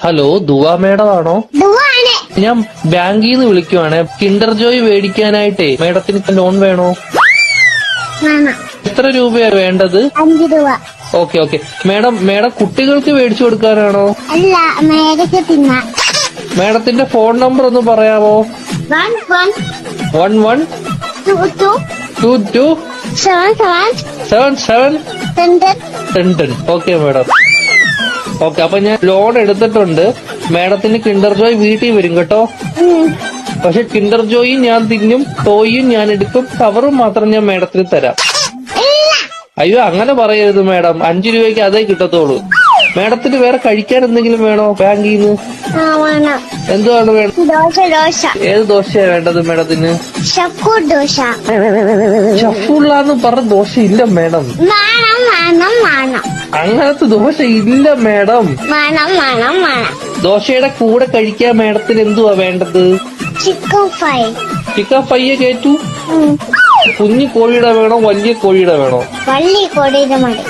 Hello ദുവ madam ആണോ? ദുവാണ്. ഞാൻ ബാങ്കിൽ നിന്ന് വിളിക്കുവാണ്. കിൻഡർ ജോയ് മേടിക്കാനായിട്ടേ മേഡത്തിന് ലോൺ വേണോ? വേണം. എത്ര രൂപയാ വേണ്ടത്? 5 രൂപ. ഓക്കെ മേഡം കുട്ടികൾക്ക് മേടിച്ചു കൊടുക്കാനാണോ? അല്ല, മേടിച്ച് തിന്നാൻ. മേഡത്തിന്റെ ഫോൺ നമ്പർ ഒന്ന് പറയാമോ? 11 11 22 22 77 77 10. 10. Okay madam. ഓക്കെ, അപ്പൊ ഞാൻ ലോൺ എടുത്തിട്ടുണ്ട്. മേഡത്തിന് കിൻഡർ ജോയ് വീട്ടിൽ വരും കേട്ടോ. പക്ഷെ കിൻഡർ ജോയും ഞാൻ തിന്നും, ടോയും ഞാൻ എടുക്കും, കവറും മാത്രം ഞാൻ മേഡത്തിന് തരാം. അയ്യോ അങ്ങനെ പറയരുത് മേഡം, 5 രൂപയ്ക്ക് അതേ കിട്ടത്തുള്ളൂ. മേഡത്തിന് വേറെ കഴിക്കാൻ എന്തെങ്കിലും വേണോ ബാങ്കിൽ നിന്ന്? വേണം. എന്തുവാണ് വേണം? ദോശ. ഏത് ദോശയാ വേണ്ടത് മേഡത്തിന്? ശക്കൂർ ദോശ. ഷഫുള്ളാന്ന് പറഞ്ഞ ദോശ ഇല്ല മേഡം. വേണം. അങ്ങനത്തെ ദോശ ഇല്ല മേഡം. വേണം. ദോശയുടെ കൂടെ കഴിക്കാൻ മേഡത്തിന് എന്തുവാ വേണ്ടത്? Chicken fry. ചിക്കൻ ഫ്രൈയെ കേറ്റു. കുഞ്ഞു കോഴിയുടെ വേണോ വലിയ കോഴിയുടെ വേണോ? വള്ളി കൊടിയുടെ മതി.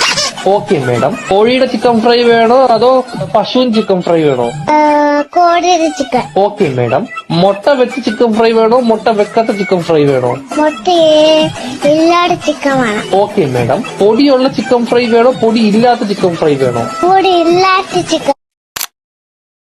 Okay madam. കോഴിയുടെ ചിക്കൻ ഫ്രൈ വേണോ അതോ പശുവിൻ ചിക്കൻ ഫ്രൈ വേണോ? കോടിയുടെ ചിക്കൻ. Okay madam. മുട്ട വെച്ച് ചിക്കൻ ഫ്രൈ വേണോ മുട്ട വെക്കാത്ത ചിക്കൻ ഫ്രൈ വേണോ? മുട്ടയെ ഇല്ലാത്ത ചിക്കൻ വേണം. Okay madam. പൊടിയുള്ള ചിക്കൻ ഫ്രൈ വേണോ പൊടി ഇല്ലാത്ത ചിക്കൻ ഫ്രൈ വേണോ? പൊടി ഇല്ലാത്ത ചിക്കൻ